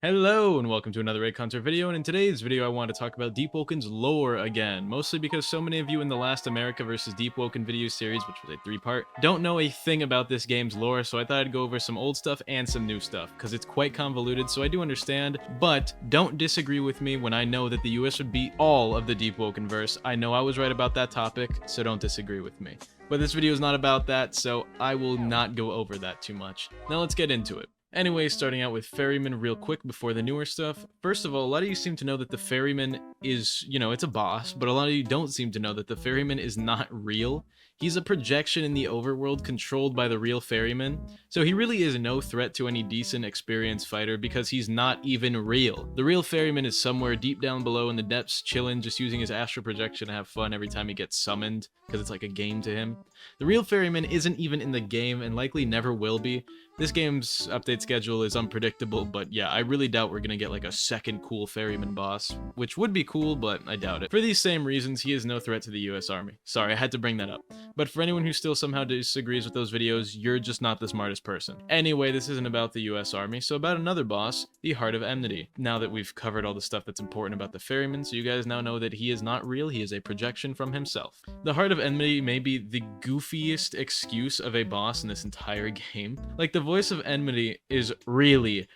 Hello and welcome to another Reaconteur video, and in today's video I want to talk about Deepwoken's lore again, mostly because so many of you in the last America vs. Deepwoken video series, which was a 3-part, don't know a thing about this game's lore, so I thought I'd go over some old stuff and some new stuff, because it's quite convoluted, so I do understand, but don't disagree with me when I know that the US would beat all of the Deepwoken verse. I know I was right about that topic, so don't disagree with me. But this video is not about that, so I will not go over that too much. Now let's get into it. Anyway, starting out with Ferryman real quick before the newer stuff. First of all, a lot of you seem to know that the Ferryman is, it's a boss, but a lot of you don't seem to know that the Ferryman is not real. He's a projection in the overworld controlled by the real Ferryman, so he really is no threat to any decent, experienced fighter because he's not even real. The real Ferryman is somewhere deep down below in the depths, chilling, just using his astral projection to have fun every time he gets summoned, because it's like a game to him. The real Ferryman isn't even in the game and likely never will be. This game's update schedule is unpredictable, but yeah, I really doubt we're gonna get like a second cool Ferryman boss, which would be cool, but I doubt it. For these same reasons, he is no threat to the US Army. Sorry, I had to bring that up. But for anyone who still somehow disagrees with those videos, you're just not the smartest person. Anyway, this isn't about the US Army, so about another boss, the Heart of Enmity. Now that we've covered all the stuff that's important about the Ferryman, so you guys now know that he is not real, he is a projection from himself. The Heart of Enmity may be the goofiest excuse of a boss in this entire game. Like, the voice of Enmity is really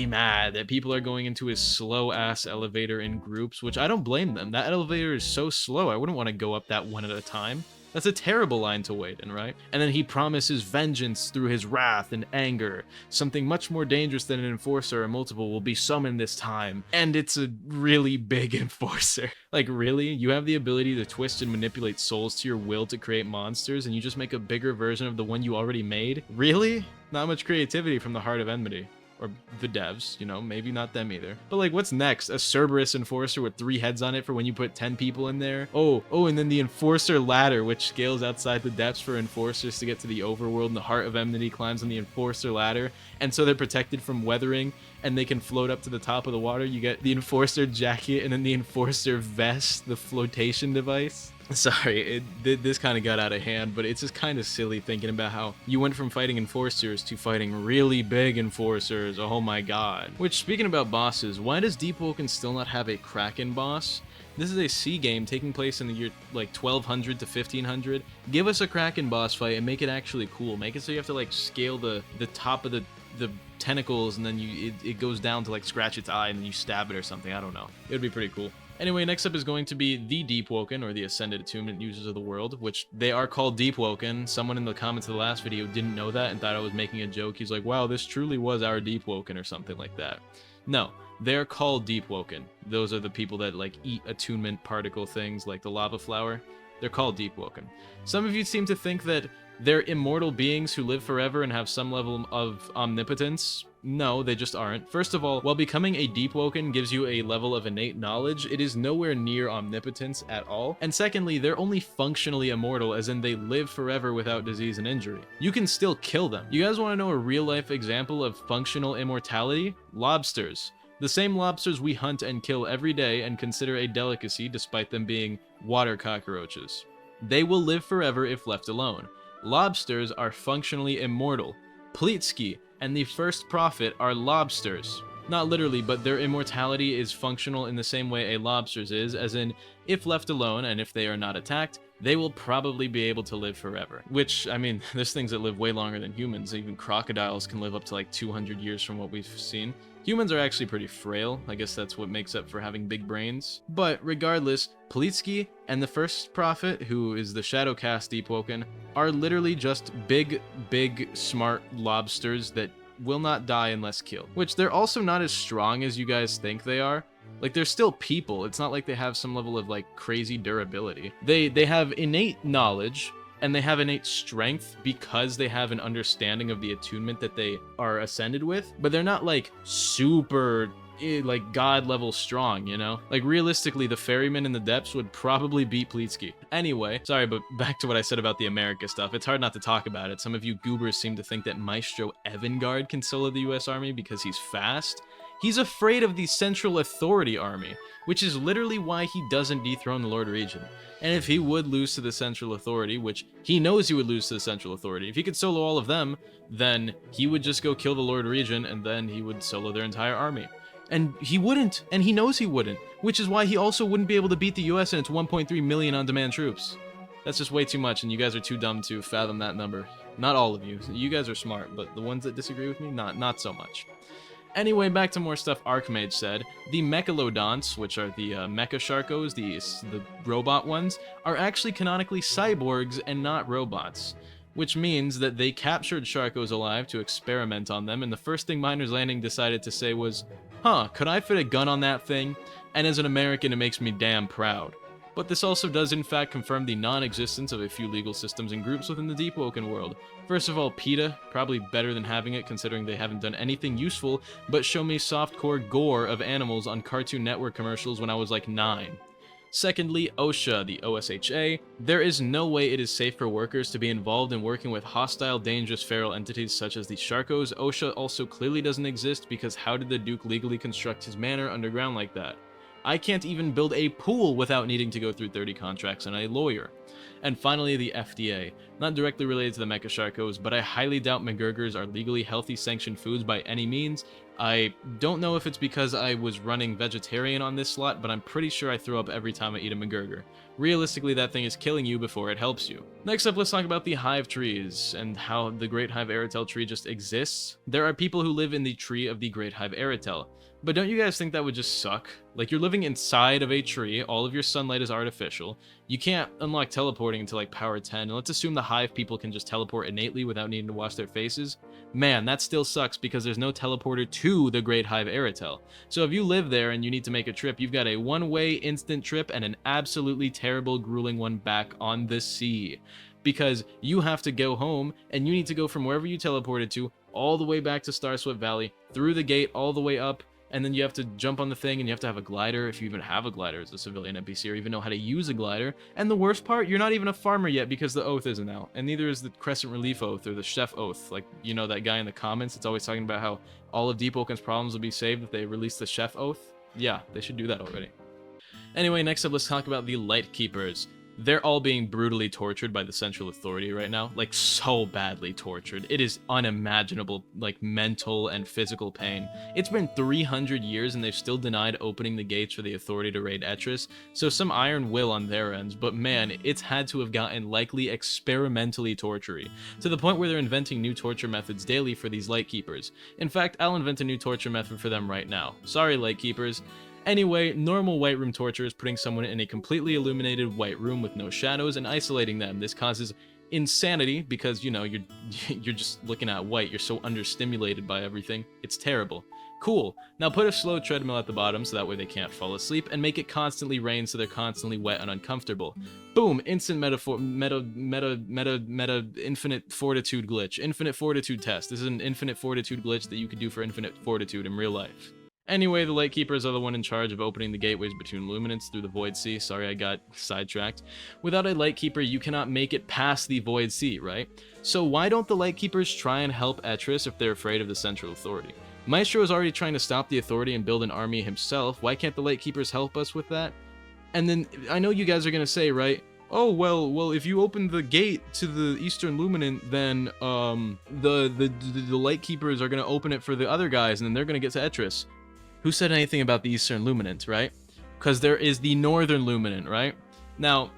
mad that people are going into his slow-ass elevator in groups, which I don't blame them. That elevator is so slow, I wouldn't want to go up that one at a time. That's a terrible line to wait in, right? And then he promises vengeance through his wrath and anger. Something much more dangerous than an enforcer or multiple will be summoned this time. And it's a really big enforcer. Like, really? You have the ability to twist and manipulate souls to your will to create monsters, and you just make a bigger version of the one you already made? Really? Not much creativity from the Heart of Enmity. Or the devs, maybe not them either. But like, what's next? A Cerberus Enforcer with 3 heads on it for when you put 10 people in there? Oh, and then the Enforcer Ladder, which scales outside the depths for Enforcers to get to the overworld, and the Heart of Enmity climbs on the Enforcer Ladder, and so they're protected from weathering, and they can float up to the top of the water. You get the Enforcer Jacket, and then the Enforcer Vest, the flotation device. Sorry, this kind of got out of hand, but it's just kind of silly thinking about how you went from fighting enforcers to fighting really big enforcers. Oh my god. Which, speaking about bosses, why does Deepwoken still not have a Kraken boss? This is a sea game taking place in the year like 1200 to 1500. Give us a Kraken boss fight and make it actually cool. Make it so you have to like scale the top of the tentacles, and then it goes down to like scratch its eye and then you stab it or something. I don't know. It would be pretty cool. Anyway, next up is going to be the Deepwoken, or the Ascended Attunement Users of the World, which they are called Deepwoken. Someone in the comments of the last video didn't know that and thought I was making a joke. He's like, wow, this truly was our Deepwoken or something like that. No, they're called Deepwoken. Those are the people that like eat attunement particle things like the lava flower. They're called Deepwoken. Some of you seem to think that they're immortal beings who live forever and have some level of omnipotence. No, they just aren't. First of all, while becoming a Deepwoken gives you a level of innate knowledge, it is nowhere near omnipotence at all. And secondly, they're only functionally immortal, as in they live forever without disease and injury. You can still kill them. You guys want to know a real-life example of functional immortality? Lobsters. The same lobsters we hunt and kill every day and consider a delicacy despite them being water cockroaches. They will live forever if left alone. Lobsters are functionally immortal. Pleetsky and the First Prophet are lobsters. Not literally, but their immortality is functional in the same way a lobster's is, as in, if left alone and if they are not attacked, they will probably be able to live forever. Which, I mean, there's things that live way longer than humans. Even crocodiles can live up to like 200 years from what we've seen. Humans are actually pretty frail. I guess that's what makes up for having big brains. But regardless, Pleetsky and the First Prophet, who is the Shadowcast Deepwoken, are literally just big, smart lobsters that will not die unless killed. Which, they're also not as strong as you guys think they are. Like, they're still people. It's not like they have some level of like crazy durability. They have innate knowledge, and they have innate strength because they have an understanding of the attunement that they are ascended with, but they're not like super like god level strong, Like, realistically, the Ferryman in the depths would probably beat Pleetsky. Anyway, sorry, but back to what I said about the America stuff. It's hard not to talk about it. Some of you goobers seem to think that Maestro Evangard can solo the US Army because he's fast. He's afraid of the Central Authority army, which is literally why he doesn't dethrone the Lord Regent. And if he would lose to the Central Authority, which he knows he would lose to the Central Authority, if he could solo all of them, then he would just go kill the Lord Regent, and then he would solo their entire army. And he wouldn't, and he knows he wouldn't, which is why he also wouldn't be able to beat the US and its 1.3 million on-demand troops. That's just way too much, and you guys are too dumb to fathom that number. Not all of you. You guys are smart, but the ones that disagree with me, not so much. Anyway, back to more stuff Archmage said. The Mechalodonts, which are the Mecha Sharkos, the robot ones, are actually canonically cyborgs and not robots. Which means that they captured Sharkos alive to experiment on them, and the first thing Miners Landing decided to say was, huh, could I fit a gun on that thing? And as an American, it makes me damn proud. But this also does in fact confirm the non-existence of a few legal systems and groups within the Deepwoken world. First of all, PETA, probably better than having it considering they haven't done anything useful but show me softcore gore of animals on Cartoon Network commercials when I was like 9. Secondly, OSHA, the OSHA. There is no way it is safe for workers to be involved in working with hostile, dangerous feral entities such as the Sharkos. OSHA also clearly doesn't exist because how did the Duke legally construct his manor underground like that? I can't even build a pool without needing to go through 30 contracts and a lawyer. And finally, the FDA. Not directly related to the Mecha Sharkos, but I highly doubt McGurgers are legally healthy sanctioned foods by any means. I don't know if it's because I was running vegetarian on this slot, but I'm pretty sure I throw up every time I eat a McGurger. Realistically, that thing is killing you before it helps you. Next up, let's talk about the hive trees, and how the Great Hive Aratel tree just exists. There are people who live in the tree of the Great Hive Aratel. But don't you guys think that would just suck? Like, you're living inside of a tree, all of your sunlight is artificial, you can't unlock teleporting until like power 10, and let's assume the hive people can just teleport innately without needing to wash their faces. Man, that still sucks because there's no teleporter to the Great Hive Aratel. So if you live there and you need to make a trip, you've got a one-way instant trip and an absolutely terrible, grueling one back on the sea. Because you have to go home, and you need to go from wherever you teleported to, all the way back to Starswept Valley, through the gate, all the way up, and then you have to jump on the thing, and you have to have a glider, if you even have a glider as a civilian NPC, or even know how to use a glider. And the worst part, you're not even a farmer yet because the oath isn't out, and neither is the Crescent Relief Oath, or the Chef Oath. Like, you know that guy in the comments that's always talking about how all of Deepwoken's problems will be saved if they release the Chef Oath? Yeah, they should do that already. Anyway, next up, let's talk about the Light Keepers. They're all being brutally tortured by the Central Authority right now, like so badly tortured. It is unimaginable, like mental and physical pain. It's been 300 years and they've still denied opening the gates for the Authority to raid Etris, so some iron will on their ends, but man, it's had to have gotten likely experimentally tortury, to the point where they're inventing new torture methods daily for these Light Keepers. In fact, I'll invent a new torture method for them right now. Sorry, Light Keepers. Anyway, normal white room torture is putting someone in a completely illuminated white room with no shadows and isolating them. This causes insanity because, you know, you're just looking at white. You're so understimulated by everything. It's terrible. Cool. Now put a slow treadmill at the bottom so that way they can't fall asleep, and make it constantly rain so they're constantly wet and uncomfortable. Boom! Instant infinite fortitude glitch. Infinite fortitude test. This is an infinite fortitude glitch that you could do for infinite fortitude in real life. Anyway, the Light Keepers are the one in charge of opening the gateways between Luminance through the Void Sea. Sorry, I got sidetracked. Without a Light Keeper, you cannot make it past the Void Sea, right? So why don't the Light Keepers try and help Etris if they're afraid of the Central Authority? Maestro is already trying to stop the Authority and build an army himself. Why can't the Light Keepers help us with that? And then, I know you guys are gonna say, right? Oh, well, if you open the gate to the Eastern Luminant, then, the Light Keepers are gonna open it for the other guys, and then they're gonna get to Etris. Who said anything about the Eastern Luminant, right? Because there is the Northern Luminant, right? Now,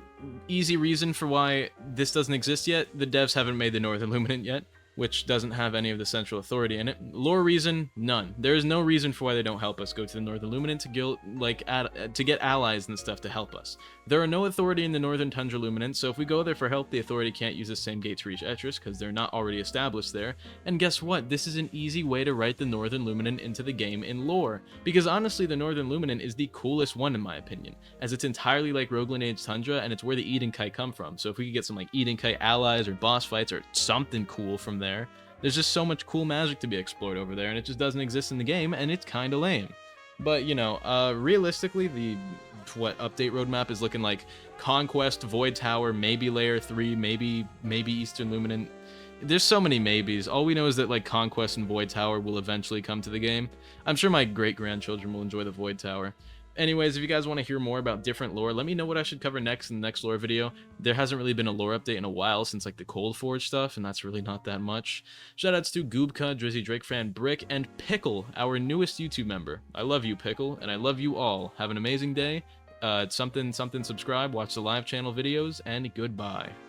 easy reason for why this doesn't exist yet, the devs haven't made the Northern Luminant yet, which doesn't have any of the Central Authority in it. Lore reason, none. There is no reason for why they don't help us go to the Northern Luminant to get allies and stuff to help us. There are no Authority in the Northern Tundra Luminant, so if we go there for help, the Authority can't use the same gate to reach Etris because they're not already established there. And guess what? This is an easy way to write the Northern Luminant into the game in lore. Because honestly, the Northern Luminant is the coolest one in my opinion, as it's entirely like Roguelin Age Tundra, and it's where the Edenkai come from. So if we could get some like Edenkai allies or boss fights or something cool from there, there's just so much cool magic to be explored over there, and it just doesn't exist in the game, and it's kinda lame. But, you know, realistically, the update roadmap is looking like Conquest, Void Tower, maybe Layer 3, maybe Eastern Luminant. There's so many maybes. All we know is that like Conquest and Void Tower will eventually come to the game. I'm sure my great-grandchildren will enjoy the Void Tower. Anyways, if you guys want to hear more about different lore, let me know what I should cover next in the next lore video. There hasn't really been a lore update in a while since like the Cold Forge stuff, and that's really not that much. Shoutouts to Goobka, Drizzy Drake Fan, Brick, and Pickle, our newest YouTube member. I love you, Pickle, and I love you all. Have an amazing day. Something subscribe, watch the live channel videos, and goodbye.